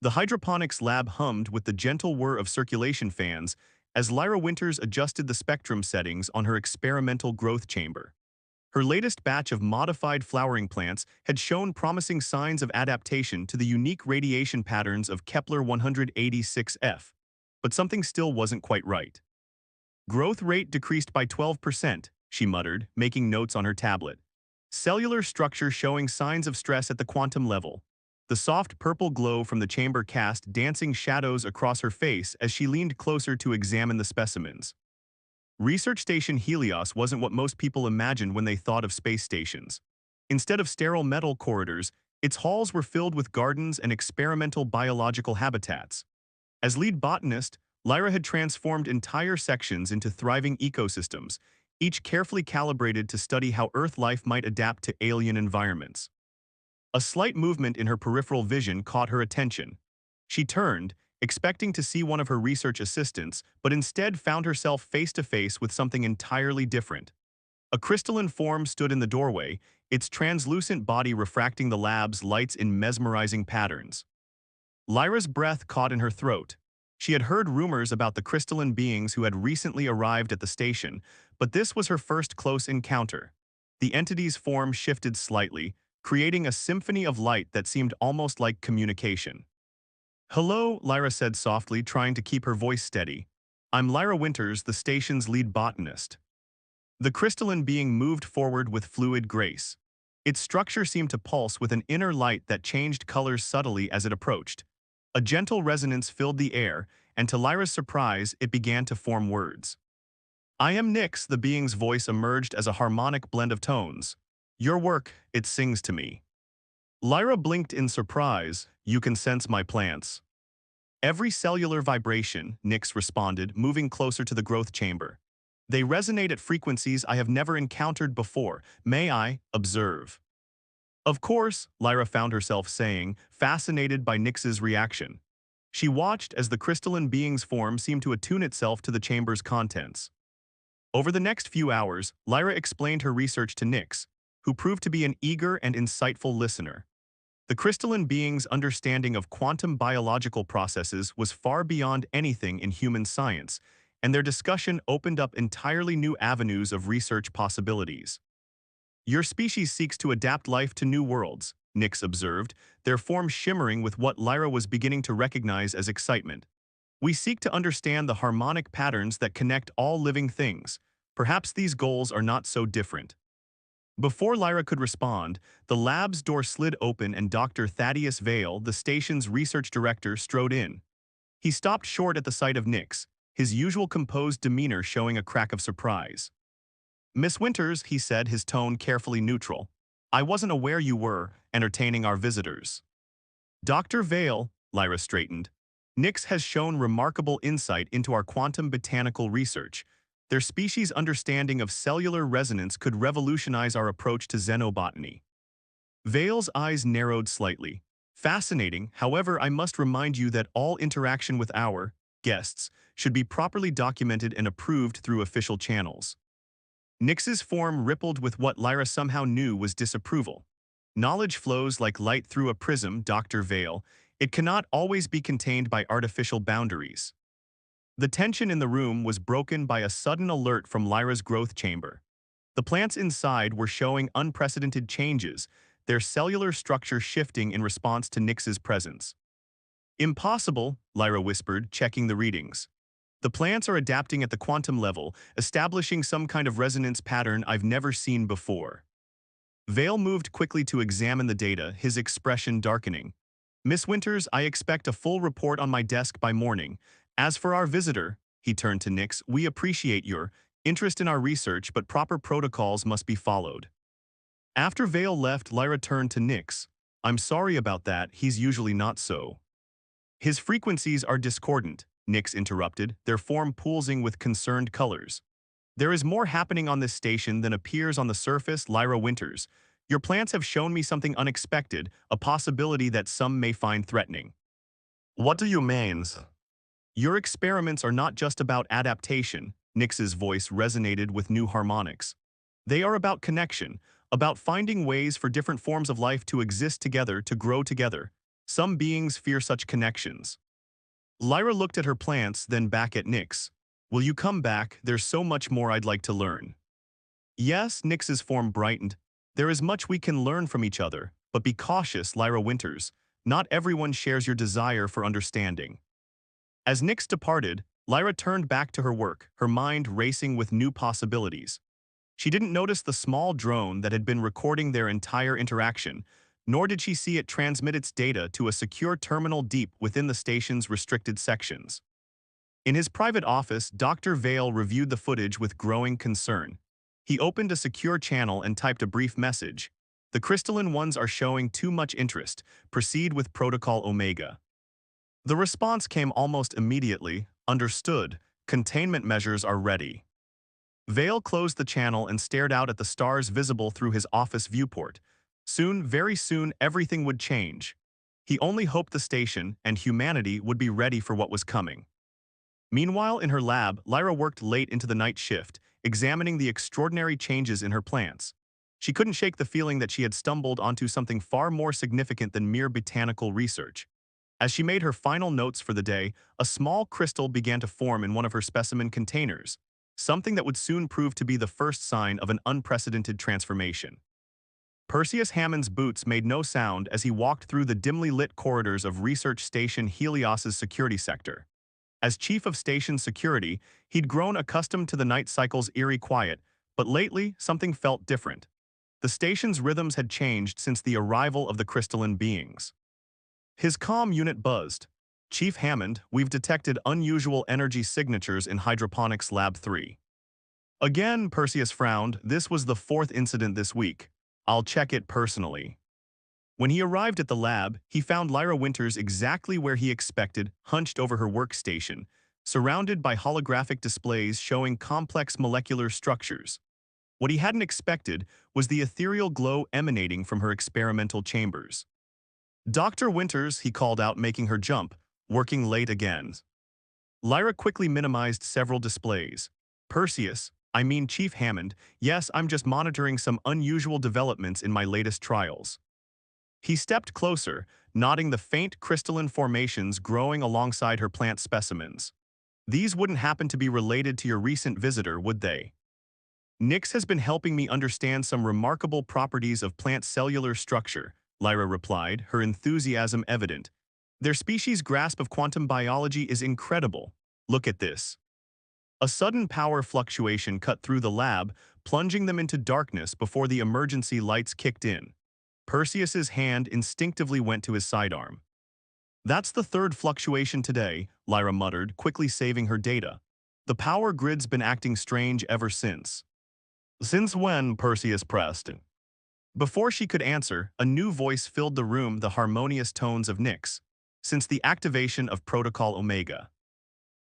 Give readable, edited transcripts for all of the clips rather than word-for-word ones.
The hydroponics lab hummed with the gentle whir of circulation fans as Lyra Winters adjusted the spectrum settings on her experimental growth chamber. Her latest batch of modified flowering plants had shown promising signs of adaptation to the unique radiation patterns of Kepler 186f, but something still wasn't quite right. Growth rate decreased by 12%, she muttered, making notes on her tablet. Cellular structure showing signs of stress at the quantum level. The soft purple glow from the chamber cast dancing shadows across her face as she leaned closer to examine the specimens. Research Station Helios wasn't what most people imagined when they thought of space stations. Instead of sterile metal corridors, its halls were filled with gardens and experimental biological habitats. As lead botanist, Lyra had transformed entire sections into thriving ecosystems, each carefully calibrated to study how Earth life might adapt to alien environments. A slight movement in her peripheral vision caught her attention. She turned, expecting to see one of her research assistants, but instead found herself face to face with something entirely different. A crystalline form stood in the doorway, its translucent body refracting the lab's lights in mesmerizing patterns. Lyra's breath caught in her throat. She had heard rumors about the crystalline beings who had recently arrived at the station, but this was her first close encounter. The entity's form shifted slightly, creating a symphony of light that seemed almost like communication. "Hello," Lyra said softly, trying to keep her voice steady. "I'm Lyra Winters, the station's lead botanist." The crystalline being moved forward with fluid grace. Its structure seemed to pulse with an inner light that changed colors subtly as it approached. A gentle resonance filled the air, and to Lyra's surprise, it began to form words. "I am Nyx," the being's voice emerged as a harmonic blend of tones. "Your work, it sings to me." Lyra blinked in surprise. "You can sense my plants." "Every cellular vibration," Nyx responded, moving closer to the growth chamber. "They resonate at frequencies I have never encountered before. May I observe?" "Of course," Lyra found herself saying, fascinated by Nyx's reaction. She watched as the crystalline being's form seemed to attune itself to the chamber's contents. Over the next few hours, Lyra explained her research to Nyx, who proved to be an eager and insightful listener. The crystalline being's understanding of quantum biological processes was far beyond anything in human science, and their discussion opened up entirely new avenues of research possibilities. "Your species seeks to adapt life to new worlds," Nyx observed, their form shimmering with what Lyra was beginning to recognize as excitement. "We seek to understand the harmonic patterns that connect all living things. Perhaps these goals are not so different." Before Lyra could respond, the lab's door slid open and Dr. Thaddeus Vale, the station's research director, strode in. He stopped short at the sight of Nyx, his usual composed demeanor showing a crack of surprise. "Miss Winters," he said, his tone carefully neutral, "I wasn't aware you were entertaining our visitors." "Dr. Vale," Lyra straightened, "Nyx has shown remarkable insight into our quantum botanical research. Their species' understanding of cellular resonance could revolutionize our approach to xenobotany." Vale's eyes narrowed slightly. "Fascinating, however, I must remind you that all interaction with our guests should be properly documented and approved through official channels." Nyx's form rippled with what Lyra somehow knew was disapproval. "Knowledge flows like light through a prism, Dr. Vale. It cannot always be contained by artificial boundaries." The tension in the room was broken by a sudden alert from Lyra's growth chamber. The plants inside were showing unprecedented changes, their cellular structure shifting in response to Nyx's presence. "Impossible," Lyra whispered, checking the readings. "The plants are adapting at the quantum level, establishing some kind of resonance pattern I've never seen before." Vale moved quickly to examine the data, his expression darkening. "Miss Winters, I expect a full report on my desk by morning. As for our visitor," he turned to Nyx, "we appreciate your interest in our research, but proper protocols must be followed." After Vale left, Lyra turned to Nyx. "I'm sorry about that, he's usually not so." "His frequencies are discordant," Nyx interrupted, their form pulsing with concerned colors. "There is more happening on this station than appears on the surface, Lyra Winters. Your plants have shown me something unexpected, a possibility that some may find threatening." "What do you mean?" "Your experiments are not just about adaptation," Nyx's voice resonated with new harmonics. "They are about connection, about finding ways for different forms of life to exist together, to grow together. Some beings fear such connections. Lyra looked at her plants, then back at Nyx. Will you come back? There's so much more I'd like to learn. Yes, Nyx's form brightened. There is much we can learn from each other, but be cautious, Lyra Winters. Not everyone shares your desire for understanding. As Nyx departed, Lyra turned back to her work, her mind racing with new possibilities. She didn't notice the small drone that had been recording their entire interaction, nor did she see it transmit its data to a secure terminal deep within the station's restricted sections. In his private office, Dr. Vale reviewed the footage with growing concern. He opened a secure channel and typed a brief message. The crystalline ones are showing too much interest. Proceed with Protocol Omega. The response came almost immediately. Understood. Containment measures are ready. Vale closed the channel and stared out at the stars visible through his office viewport. Soon, very soon, everything would change. He only hoped the station and humanity would be ready for what was coming. Meanwhile, in her lab, Lyra worked late into the night shift, examining the extraordinary changes in her plants. She couldn't shake the feeling that she had stumbled onto something far more significant than mere botanical research. As she made her final notes for the day, a small crystal began to form in one of her specimen containers, something that would soon prove to be the first sign of an unprecedented transformation. Perseus Hammond's boots made no sound as he walked through the dimly lit corridors of Research Station Helios's security sector. As chief of station security, he'd grown accustomed to the night cycle's eerie quiet, but lately something felt different. The station's rhythms had changed since the arrival of the crystalline beings. His comm unit buzzed. Chief Hammond, we've detected unusual energy signatures in Hydroponics Lab 3. Again, Perseus frowned. This was the fourth incident this week. I'll check it personally. When he arrived at the lab, he found Lyra Winters exactly where he expected, hunched over her workstation, surrounded by holographic displays showing complex molecular structures. What he hadn't expected was the ethereal glow emanating from her experimental chambers. Dr. Winters, he called out, making her jump, working late again. Lyra quickly minimized several displays. Perseus, I mean Chief Hammond, yes, I'm just monitoring some unusual developments in my latest trials. He stepped closer, nodding the faint crystalline formations growing alongside her plant specimens. These wouldn't happen to be related to your recent visitor, would they? Nyx has been helping me understand some remarkable properties of plant cellular structure, Lyra replied, her enthusiasm evident. Their species' grasp of quantum biology is incredible. Look at this. A sudden power fluctuation cut through the lab, plunging them into darkness before the emergency lights kicked in. Perseus's hand instinctively went to his sidearm. That's the third fluctuation today, Lyra muttered, quickly saving her data. The power grid's been acting strange ever since. Since when? Perseus pressed. Before she could answer, a new voice filled the room, the harmonious tones of Nyx. Since the activation of Protocol Omega.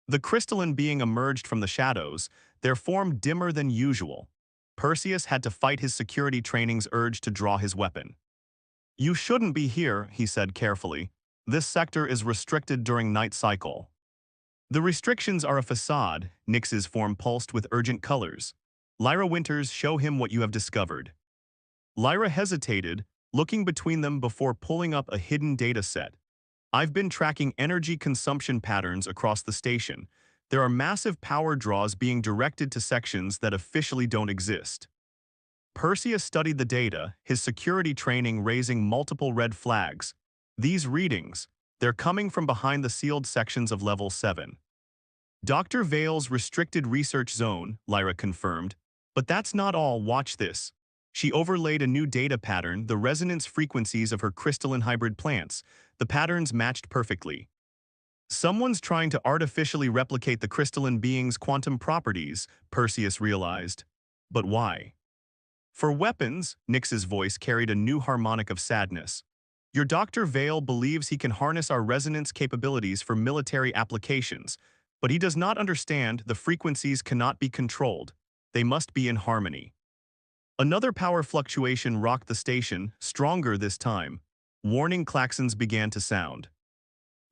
The crystalline being emerged from the shadows, their form dimmer than usual. Perseus had to fight his security training's urge to draw his weapon. You shouldn't be here, he said carefully. This sector is restricted during night cycle. The restrictions are a facade, Nyx's form pulsed with urgent colors. Lyra Winters, show him what you have discovered. Lyra hesitated, looking between them before pulling up a hidden data set. I've been tracking energy consumption patterns across the station. There are massive power draws being directed to sections that officially don't exist. Perseus studied the data, his security training raising multiple red flags. These readings, they're coming from behind the sealed sections of Level 7. Dr. Vale's restricted research zone, Lyra confirmed. But that's not all, watch this. She overlaid a new data pattern, the resonance frequencies of her crystalline hybrid plants. The patterns matched perfectly. Someone's trying to artificially replicate the crystalline being's quantum properties, Perseus realized. But why? For weapons, Nyx's voice carried a new harmonic of sadness. Your Dr. Vale believes he can harness our resonance capabilities for military applications, but he does not understand the frequencies cannot be controlled. They must be in harmony. Another power fluctuation rocked the station, stronger this time. Warning klaxons began to sound.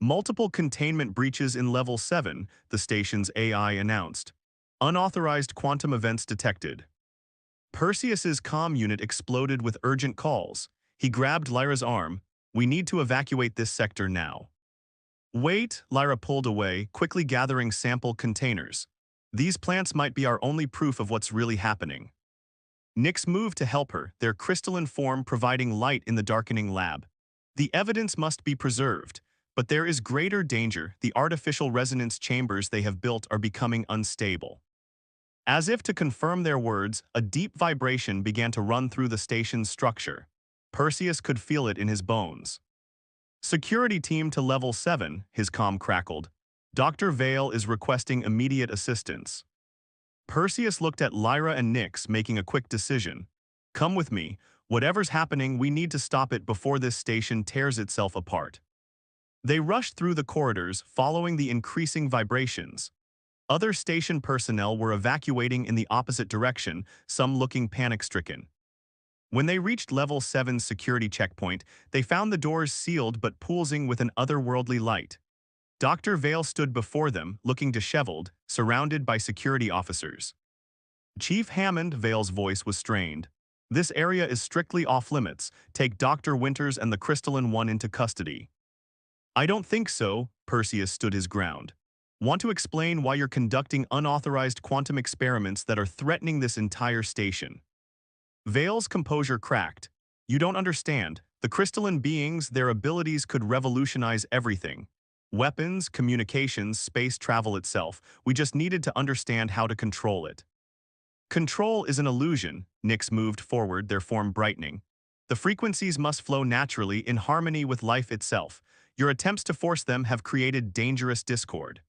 Multiple containment breaches in Level 7, the station's AI announced. Unauthorized quantum events detected. Perseus's comm unit exploded with urgent calls. He grabbed Lyra's arm. We need to evacuate this sector now. Wait, Lyra pulled away, quickly gathering sample containers. These plants might be our only proof of what's really happening. Nyx moved to help her, their crystalline form providing light in the darkening lab. The evidence must be preserved, but there is greater danger. The artificial resonance chambers they have built are becoming unstable. As if to confirm their words, a deep vibration began to run through the station's structure. Perseus could feel it in his bones. Security team to level 7, his comm crackled. Dr. Vale is requesting immediate assistance. Perseus looked at Lyra and Nyx, making a quick decision. Come with me. Whatever's happening, we need to stop it before this station tears itself apart. They rushed through the corridors, following the increasing vibrations. Other station personnel were evacuating in the opposite direction, some looking panic-stricken. When they reached Level 7's security checkpoint, they found the doors sealed but pulsing with an otherworldly light. Dr. Vale stood before them, looking disheveled, surrounded by security officers. Chief Hammond, Vale's voice was strained. This area is strictly off-limits. Take Dr. Winters and the Crystalline One into custody. I don't think so, Perseus stood his ground. Want to explain why you're conducting unauthorized quantum experiments that are threatening this entire station? Vale's composure cracked. You don't understand. The crystalline beings, their abilities could revolutionize everything. Weapons, communications, space travel itself. We just needed to understand how to control it. Control is an illusion. Nyx moved forward, their form brightening. The frequencies must flow naturally in harmony with life itself. Your attempts to force them have created dangerous discord.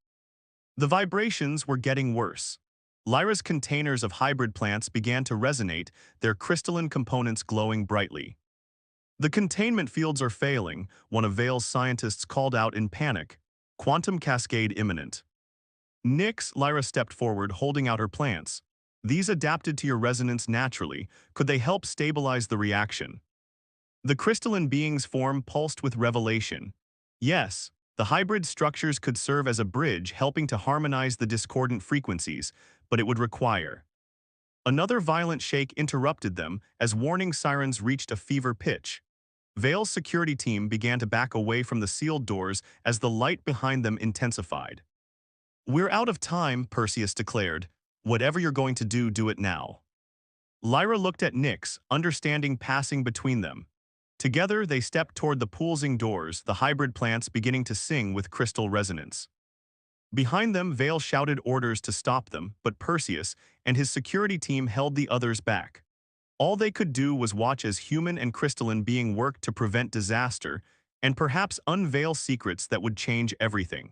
The vibrations were getting worse. Lyra's containers of hybrid plants began to resonate, their crystalline components glowing brightly. The containment fields are failing, one of Vale's scientists called out in panic. Quantum cascade imminent. Nyx, Lyra stepped forward, holding out her plants. These adapted to your resonance naturally. Could they help stabilize the reaction? The crystalline being's form pulsed with revelation. Yes, the hybrid structures could serve as a bridge, helping to harmonize the discordant frequencies, but it would require. Another violent shake interrupted them as warning sirens reached a fever pitch. Vale's security team began to back away from the sealed doors as the light behind them intensified. We're out of time, Perseus declared. Whatever you're going to do, do it now. Lyra looked at Nyx, understanding passing between them. Together, they stepped toward the pulsing doors, the hybrid plants beginning to sing with crystal resonance. Behind them, Vale shouted orders to stop them, but Perseus and his security team held the others back. All they could do was watch as human and crystalline being worked to prevent disaster and perhaps unveil secrets that would change everything.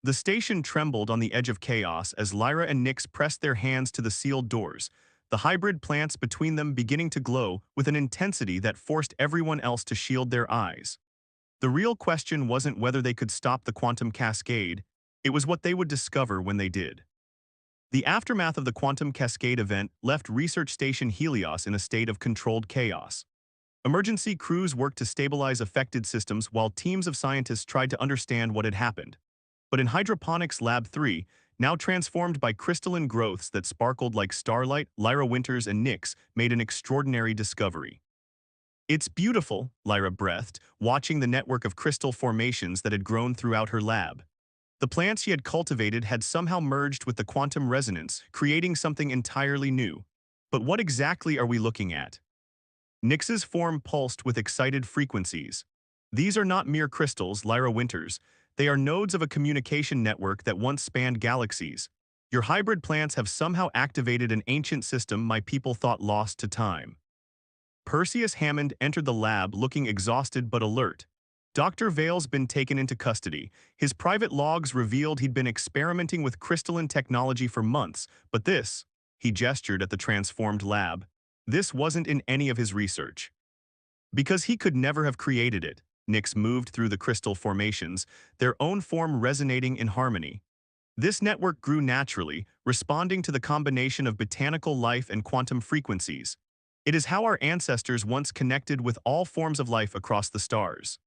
The station trembled on the edge of chaos as Lyra and Nyx pressed their hands to the sealed doors, the hybrid plants between them beginning to glow with an intensity that forced everyone else to shield their eyes. The real question wasn't whether they could stop the quantum cascade, it was what they would discover when they did. The aftermath of the quantum cascade event left Research Station Helios in a state of controlled chaos. Emergency crews worked to stabilize affected systems while teams of scientists tried to understand what had happened. But in Hydroponics Lab 3, now transformed by crystalline growths that sparkled like starlight, Lyra Winters and Nyx made an extraordinary discovery. It's beautiful, Lyra breathed, watching the network of crystal formations that had grown throughout her lab. The plants she had cultivated had somehow merged with the quantum resonance, creating something entirely new. But what exactly are we looking at? Nyx's form pulsed with excited frequencies. These are not mere crystals, Lyra Winters. They are nodes of a communication network that once spanned galaxies. Your hybrid plants have somehow activated an ancient system my people thought lost to time. Perseus Hammond entered the lab looking exhausted but alert. Dr. Vale's been taken into custody. His private logs revealed he'd been experimenting with crystalline technology for months, but this, he gestured at the transformed lab, this wasn't in any of his research. Because he could never have created it, Nyx moved through the crystal formations, their own form resonating in harmony. This network grew naturally, responding to the combination of botanical life and quantum frequencies. It is how our ancestors once connected with all forms of life across the stars.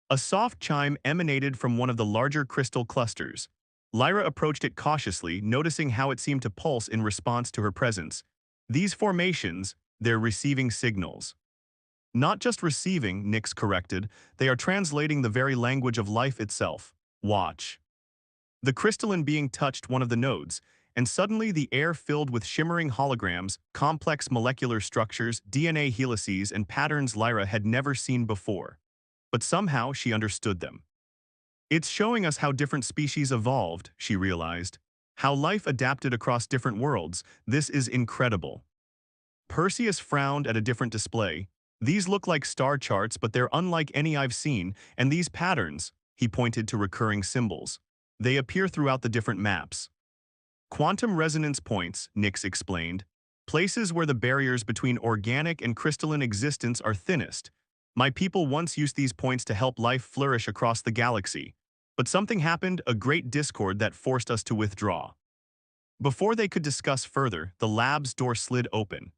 A soft chime emanated from one of the larger crystal clusters. Lyra approached it cautiously, noticing how it seemed to pulse in response to her presence. These formations, they're receiving signals. Not just receiving, Nix corrected, they are translating the very language of life itself. Watch. The crystalline being touched one of the nodes, and suddenly the air filled with shimmering holograms, complex molecular structures, DNA helices, and patterns Lyra had never seen before. But somehow she understood them. It's showing us how different species evolved, she realized. How life adapted across different worlds. This is incredible. Perseus frowned at a different display. These look like star charts, but they're unlike any I've seen, and these patterns, he pointed to recurring symbols. They appear throughout the different maps. Quantum resonance points, Nix explained. Places where the barriers between organic and crystalline existence are thinnest. My people once used these points to help life flourish across the galaxy. But something happened, a great discord that forced us to withdraw. Before they could discuss further, the lab's door slid open.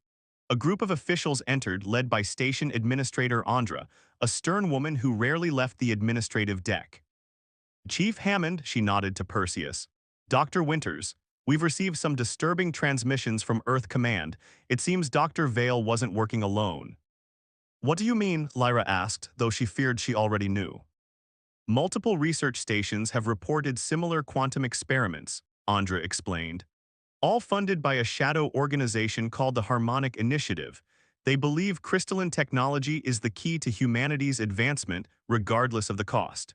A group of officials entered, led by Station Administrator Andra, a stern woman who rarely left the administrative deck. Chief Hammond, she nodded to Perseus. Dr. Winters, we've received some disturbing transmissions from Earth Command. It seems Dr. Vale wasn't working alone. What do you mean? Lyra asked, though she feared she already knew. Multiple research stations have reported similar quantum experiments, Andra explained. All funded by a shadow organization called the Harmonic Initiative. They believe crystalline technology is the key to humanity's advancement, regardless of the cost.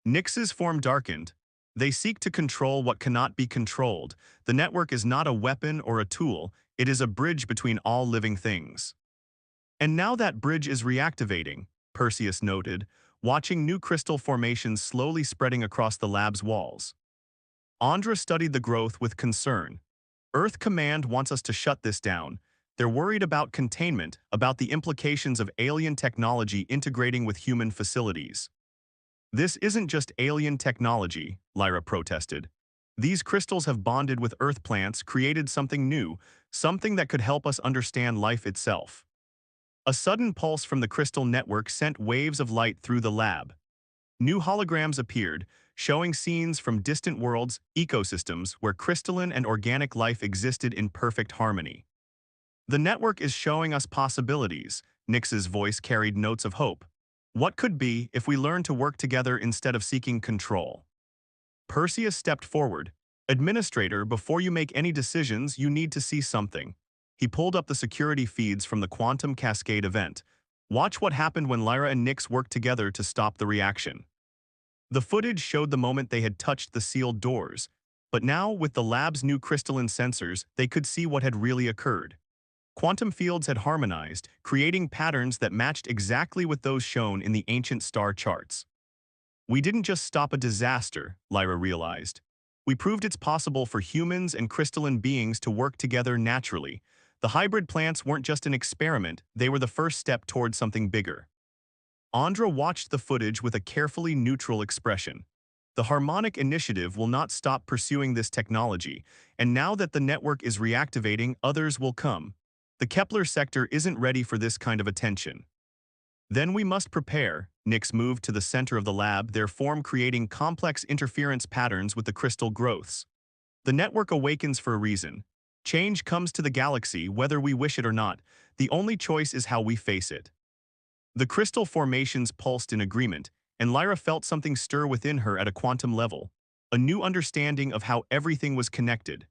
Nix's form darkened. They seek to control what cannot be controlled. The network is not a weapon or a tool, it is a bridge between all living things. And now that bridge is reactivating, Perseus noted, watching new crystal formations slowly spreading across the lab's walls. Andra studied the growth with concern. Earth Command wants us to shut this down. They're worried about containment, about the implications of alien technology integrating with human facilities. This isn't just alien technology, Lyra protested. These crystals have bonded with Earth plants, created something new, something that could help us understand life itself. A sudden pulse from the crystal network sent waves of light through the lab. New holograms appeared, showing scenes from distant worlds, ecosystems where crystalline and organic life existed in perfect harmony. The network is showing us possibilities, Nix's voice carried notes of hope. What could be if we learn to work together instead of seeking control? Perseus stepped forward. Administrator, before you make any decisions, you need to see something. He pulled up the security feeds from the Quantum Cascade event. Watch what happened when Lyra and Nix worked together to stop the reaction. The footage showed the moment they had touched the sealed doors, but now, with the lab's new crystalline sensors, they could see what had really occurred. Quantum fields had harmonized, creating patterns that matched exactly with those shown in the ancient star charts. We didn't just stop a disaster, Lyra realized. We proved it's possible for humans and crystalline beings to work together naturally. The hybrid plants weren't just an experiment, they were the first step toward something bigger. Andra watched the footage with a carefully neutral expression. The Harmonic Initiative will not stop pursuing this technology, and now that the network is reactivating, others will come. The Kepler sector isn't ready for this kind of attention. Then we must prepare. Nix moved to the center of the lab, their form creating complex interference patterns with the crystal growths. The network awakens for a reason. Change comes to the galaxy whether we wish it or not. The only choice is how we face it. The crystal formations pulsed in agreement, and Lyra felt something stir within her at a quantum level, a new understanding of how everything was connected.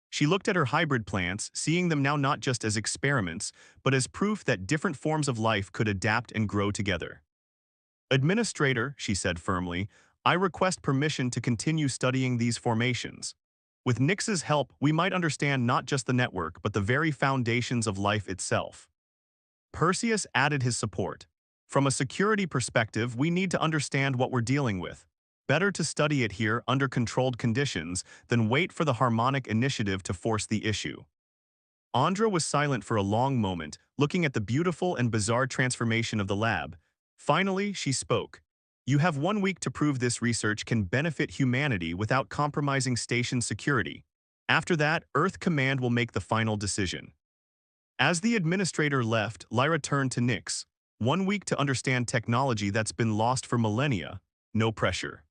She looked at her hybrid plants, seeing them now not just as experiments, but as proof that different forms of life could adapt and grow together. Administrator, she said firmly, I request permission to continue studying these formations. With Nix's help, we might understand not just the network, but the very foundations of life itself. Perseus added his support. From a security perspective, we need to understand what we're dealing with. Better to study it here under controlled conditions than wait for the Harmonic Initiative to force the issue. Andra was silent for a long moment, looking at the beautiful and bizarre transformation of the lab. Finally, she spoke. You have 1 week to prove this research can benefit humanity without compromising station security. After that, Earth Command will make the final decision. As the administrator left, Lyra turned to Nix. 1 week to understand technology that's been lost for millennia. No pressure.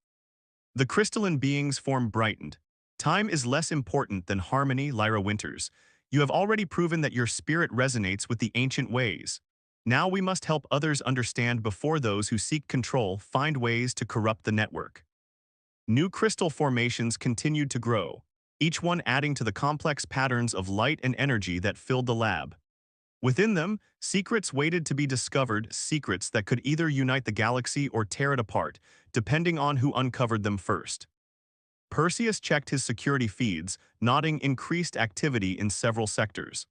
The crystalline being's form brightened. Time is less important than harmony, Lyra Winters. You have already proven that your spirit resonates with the ancient ways. Now we must help others understand before those who seek control find ways to corrupt the network. New crystal formations continued to grow, each one adding to the complex patterns of light and energy that filled the lab. Within them, secrets waited to be discovered, secrets that could either unite the galaxy or tear it apart, depending on who uncovered them first. Perseus checked his security feeds, noting increased activity in several sectors.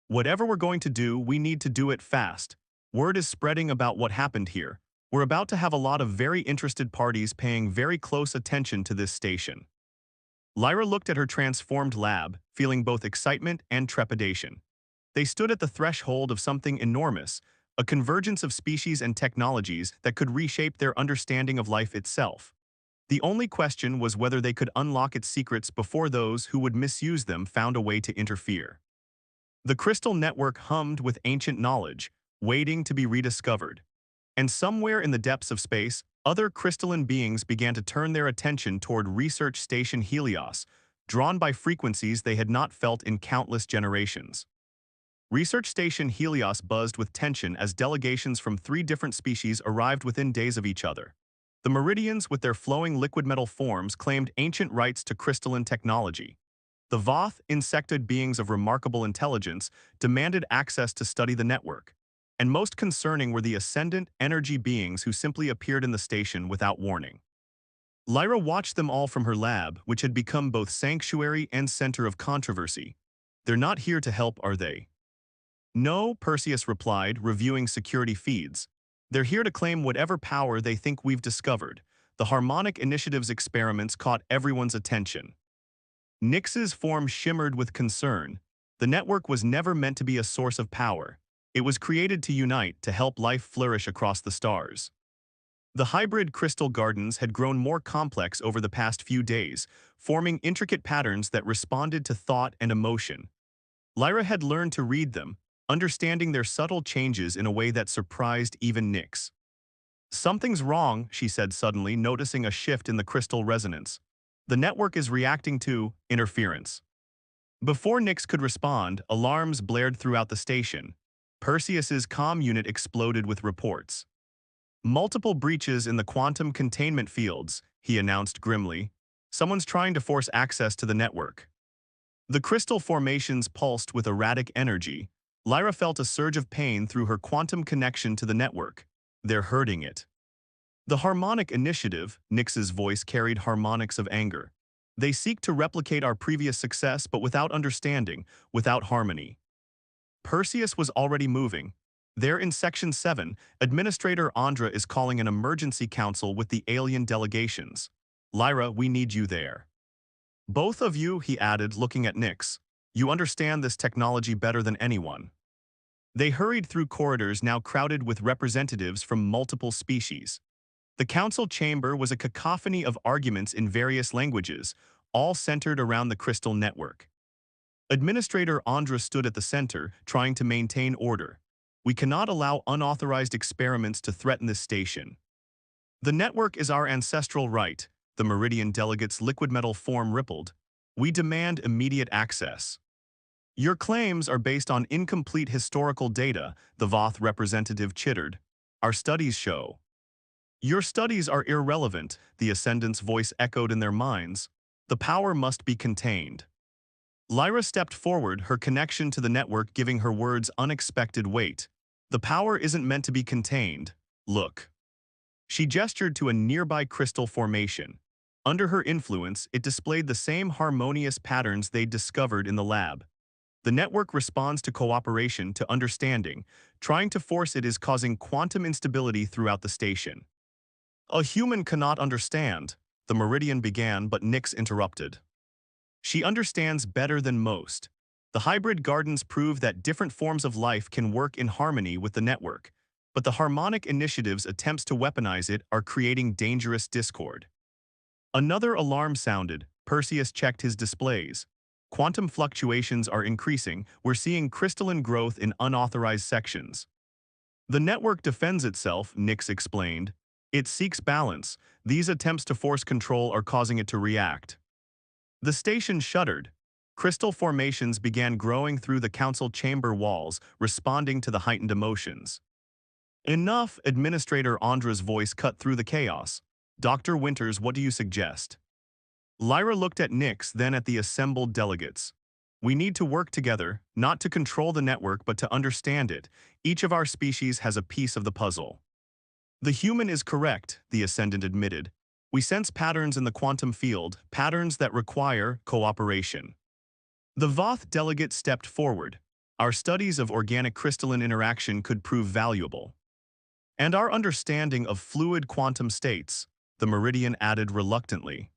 Whatever we're going to do, we need to do it fast. Word is spreading about what happened here. We're about to have a lot of very interested parties paying very close attention to this station. Lyra looked at her transformed lab, feeling both excitement and trepidation. They stood at the threshold of something enormous, a convergence of species and technologies that could reshape their understanding of life itself. The only question was whether they could unlock its secrets before those who would misuse them found a way to interfere. The crystal network hummed with ancient knowledge, waiting to be rediscovered. And somewhere in the depths of space, other crystalline beings began to turn their attention toward Research Station Helios, drawn by frequencies they had not felt in countless generations. Research Station Helios buzzed with tension as delegations from 3 different species arrived within days of each other. The Meridians, with their flowing liquid metal forms, claimed ancient rights to crystalline technology. The Voth, insectoid beings of remarkable intelligence, demanded access to study the network. And most concerning were the ascendant energy beings who simply appeared in the station without warning. Lyra watched them all from her lab, which had become both sanctuary and center of controversy. They're not here to help, are they? No, Perseus replied, reviewing security feeds. They're here to claim whatever power they think we've discovered. The Harmonic Initiative's experiments caught everyone's attention. Nyx's form shimmered with concern. The network was never meant to be a source of power. It was created to unite, to help life flourish across the stars. The hybrid crystal gardens had grown more complex over the past few days, forming intricate patterns that responded to thought and emotion. Lyra had learned to read them, understanding their subtle changes in a way that surprised even Nyx. Something's wrong, she said suddenly, noticing a shift in the crystal resonance. The network is reacting to interference. Before Nyx could respond, alarms blared throughout the station. Perseus's comm unit exploded with reports. Multiple breaches in the quantum containment fields, he announced grimly. Someone's trying to force access to the network. The crystal formations pulsed with erratic energy. Lyra felt a surge of pain through her quantum connection to the network. They're hurting it. The Harmonic Initiative, Nyx's voice carried harmonics of anger. They seek to replicate our previous success, but without understanding, without harmony. Perseus was already moving. There in Section 7, Administrator Andra is calling an emergency council with the alien delegations. Lyra, we need you there. Both of you, he added, looking at Nyx. You understand this technology better than anyone. They hurried through corridors now crowded with representatives from multiple species. The council chamber was a cacophony of arguments in various languages, all centered around the crystal network. Administrator Andra stood at the center, trying to maintain order. We cannot allow unauthorized experiments to threaten this station. The network is our ancestral right, the Meridian delegate's liquid metal form rippled. We demand immediate access. Your claims are based on incomplete historical data, the Voth representative chittered. Our studies show. Your studies are irrelevant, the Ascendant's voice echoed in their minds. The power must be contained. Lyra stepped forward, her connection to the network giving her words unexpected weight. The power isn't meant to be contained. Look. She gestured to a nearby crystal formation. Under her influence, it displayed the same harmonious patterns they'd discovered in the lab. The network responds to cooperation, to understanding. Trying to force it is causing quantum instability throughout the station. A human cannot understand, the Meridian began, but Nyx interrupted. She understands better than most. The hybrid gardens prove that different forms of life can work in harmony with the network, but the Harmonic Initiative's attempts to weaponize it are creating dangerous discord. Another alarm sounded. Perseus checked his displays. Quantum fluctuations are increasing. We're seeing crystalline growth in unauthorized sections. The network defends itself, Nyx explained. It seeks balance. These attempts to force control are causing it to react. The station shuddered. Crystal formations began growing through the council chamber walls, responding to the heightened emotions. Enough, Administrator Andra's voice cut through the chaos. Dr. Winters, what do you suggest? Lyra looked at Nyx, then at the assembled delegates. We need to work together, not to control the network but to understand it. Each of our species has a piece of the puzzle. The human is correct, the Ascendant admitted. We sense patterns in the quantum field, patterns that require cooperation. The Voth delegate stepped forward. Our studies of organic crystalline interaction could prove valuable. And our understanding of fluid quantum states, the Meridian added reluctantly.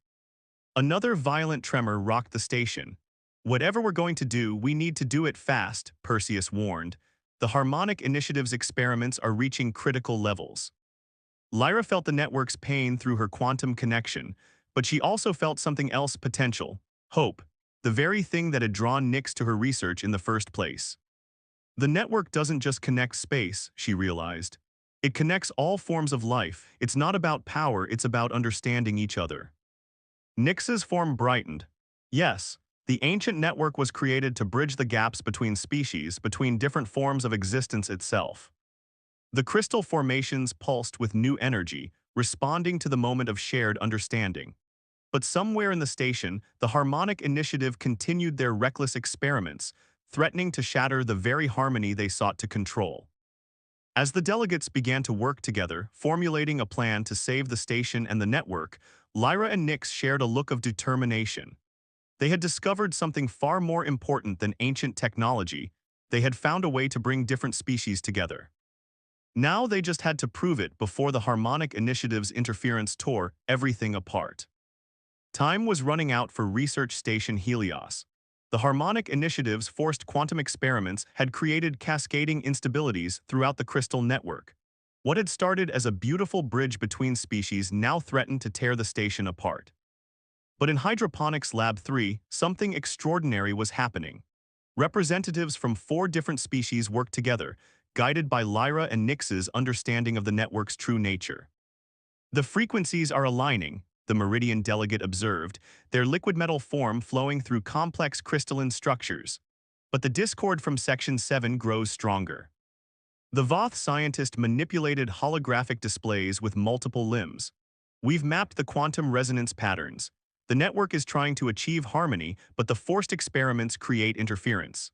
Another violent tremor rocked the station. Whatever we're going to do, we need to do it fast, Perseus warned. The Harmonic Initiative's experiments are reaching critical levels. Lyra felt the network's pain through her quantum connection, but she also felt something else: potential, hope, the very thing that had drawn Nyx to her research in the first place. The network doesn't just connect space, she realized. It connects all forms of life. It's not about power, it's about understanding each other. Nyx's form brightened. Yes, the ancient network was created to bridge the gaps between species, between different forms of existence itself. The crystal formations pulsed with new energy, responding to the moment of shared understanding. But somewhere in the station, the Harmonic Initiative continued their reckless experiments, threatening to shatter the very harmony they sought to control. As the delegates began to work together, formulating a plan to save the station and the network, Lyra and Nyx shared a look of determination. They had discovered something far more important than ancient technology. They had found a way to bring different species together. Now they just had to prove it before the Harmonic Initiative's interference tore everything apart. Time was running out for Research Station Helios. The Harmonic Initiative's forced quantum experiments had created cascading instabilities throughout the crystal network. What had started as a beautiful bridge between species now threatened to tear the station apart. But in Hydroponics Lab 3, something extraordinary was happening. Representatives from 4 different species worked together, guided by Lyra and Nyx's understanding of the network's true nature. The frequencies are aligning, the Meridian delegate observed, their liquid metal form flowing through complex crystalline structures. But the discord from Section 7 grows stronger. The Voth scientist manipulated holographic displays with multiple limbs. We've mapped the quantum resonance patterns. The network is trying to achieve harmony, but the forced experiments create interference.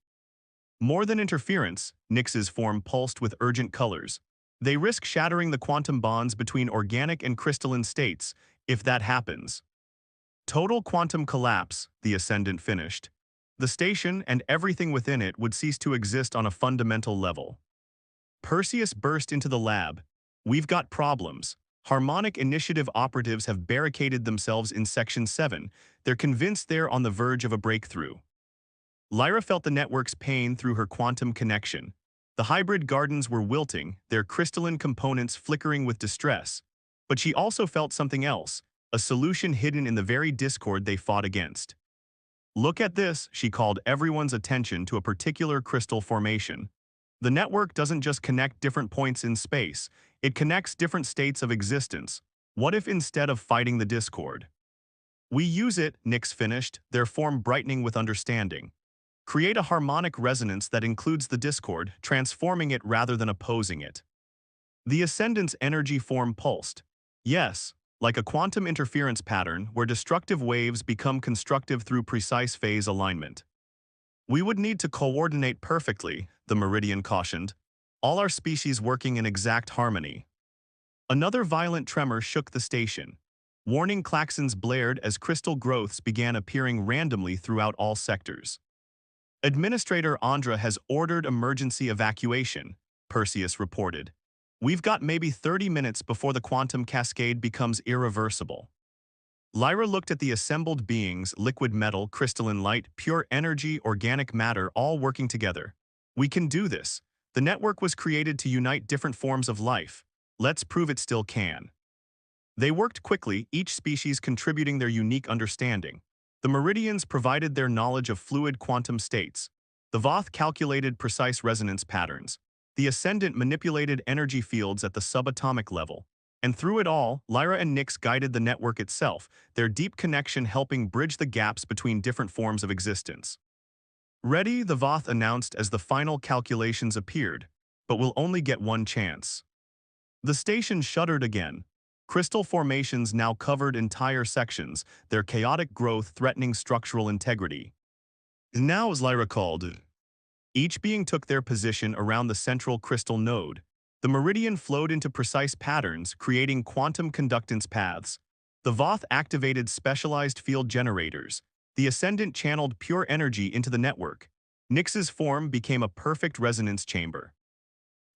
More than interference, Nyx's form pulsed with urgent colors. They risk shattering the quantum bonds between organic and crystalline states. If that happens, total quantum collapse, the Ascendant finished. The station and everything within it would cease to exist on a fundamental level. Perseus burst into the lab. We've got problems. Harmonic Initiative operatives have barricaded themselves in Section 7. They're convinced they're on the verge of a breakthrough. Lyra felt the network's pain through her quantum connection. The hybrid gardens were wilting, their crystalline components flickering with distress. But she also felt something else, a solution hidden in the very discord they fought against. Look at this, she called everyone's attention to a particular crystal formation. The network doesn't just connect different points in space, it connects different states of existence. What if instead of fighting the discord, we use it, Nyx finished, their form brightening with understanding. Create a harmonic resonance that includes the discord, transforming it rather than opposing it. The Ascendant's energy form pulsed. Yes, like a quantum interference pattern where destructive waves become constructive through precise phase alignment. We would need to coordinate perfectly, the Meridian cautioned, all our species working in exact harmony. Another violent tremor shook the station. Warning klaxons blared as crystal growths began appearing randomly throughout all sectors. Administrator Andra has ordered emergency evacuation, Perseus reported. We've got maybe 30 minutes before the quantum cascade becomes irreversible. Lyra looked at the assembled beings: liquid metal, crystalline light, pure energy, organic matter, all working together. We can do this. The network was created to unite different forms of life. Let's prove it still can. They worked quickly, each species contributing their unique understanding. The Meridians provided their knowledge of fluid quantum states. The Voth calculated precise resonance patterns. The Ascendant manipulated energy fields at the subatomic level. And through it all, Lyra and Nyx guided the network itself, their deep connection helping bridge the gaps between different forms of existence. Ready, the Voth announced as the final calculations appeared, but we'll only get one chance. The station shuddered again. Crystal formations now covered entire sections, their chaotic growth threatening structural integrity. Now, as Lyra called, each being took their position around the central crystal node. The meridian flowed into precise patterns, creating quantum conductance paths. The Voth activated specialized field generators. The Ascendant channeled pure energy into the network. Nyx's form became a perfect resonance chamber.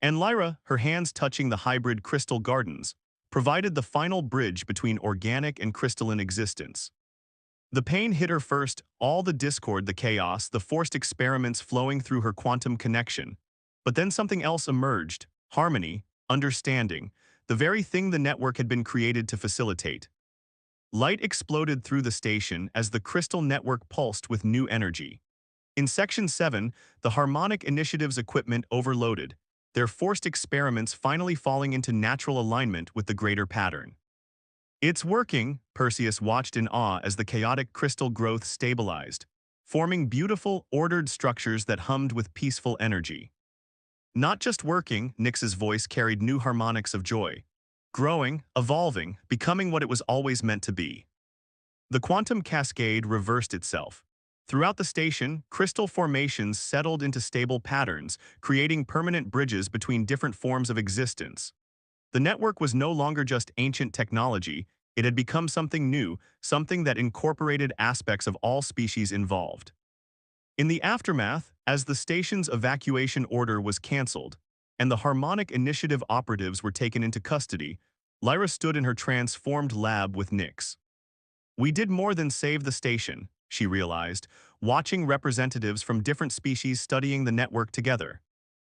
And Lyra, her hands touching the hybrid crystal gardens, provided the final bridge between organic and crystalline existence. The pain hit her first, all the discord, the chaos, the forced experiments flowing through her quantum connection. But then something else emerged: harmony, understanding, the very thing the network had been created to facilitate. Light exploded through the station as the crystal network pulsed with new energy. In Section 7, the Harmonic Initiative's equipment overloaded, their forced experiments finally falling into natural alignment with the greater pattern. It's working, Perseus watched in awe as the chaotic crystal growth stabilized, forming beautiful, ordered structures that hummed with peaceful energy. Not just working, Nyx's voice carried new harmonics of joy. Growing, evolving, becoming what it was always meant to be. The quantum cascade reversed itself. Throughout the station, crystal formations settled into stable patterns, creating permanent bridges between different forms of existence. The network was no longer just ancient technology, it had become something new, something that incorporated aspects of all species involved. In the aftermath, as the station's evacuation order was cancelled, and the Harmonic Initiative operatives were taken into custody, Lyra stood in her transformed lab with Nyx. We did more than save the station, she realized, watching representatives from different species studying the network together.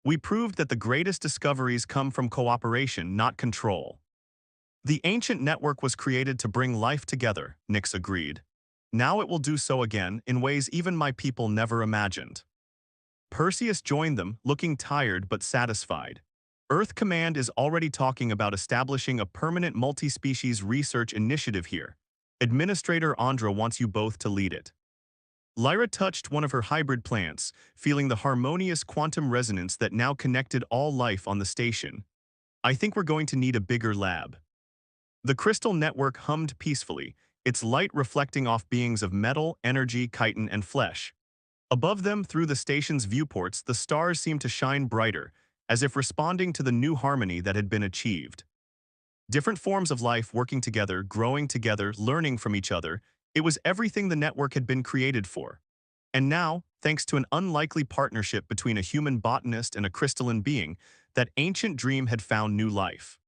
We proved that the greatest discoveries come from cooperation, not control. The ancient network was created to bring life together, Nyx agreed. Now it will do so again in ways even my people never imagined. Perseus joined them, looking tired but satisfied. Earth Command is already talking about establishing a permanent multi-species research initiative here. Administrator Andra wants you both to lead it. Lyra touched one of her hybrid plants, feeling the harmonious quantum resonance that now connected all life on the station. I think we're going to need a bigger lab. The crystal network hummed peacefully, its light reflecting off beings of metal, energy, chitin, and flesh. Above them, through the station's viewports, the stars seemed to shine brighter, as if responding to the new harmony that had been achieved. Different forms of life working together, growing together, learning from each other, it was everything the network had been created for. And now, thanks to an unlikely partnership between a human botanist and a crystalline being, that ancient dream had found new life.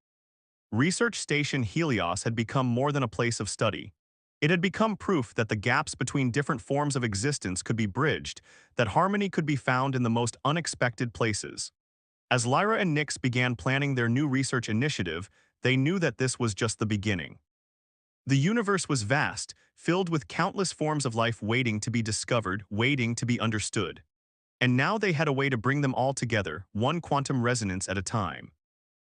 Research Station Helios had become more than a place of study. It had become proof that the gaps between different forms of existence could be bridged, that harmony could be found in the most unexpected places. As Lyra and Nyx began planning their new research initiative, they knew that this was just the beginning. The universe was vast, filled with countless forms of life waiting to be discovered, waiting to be understood. And now they had a way to bring them all together, one quantum resonance at a time.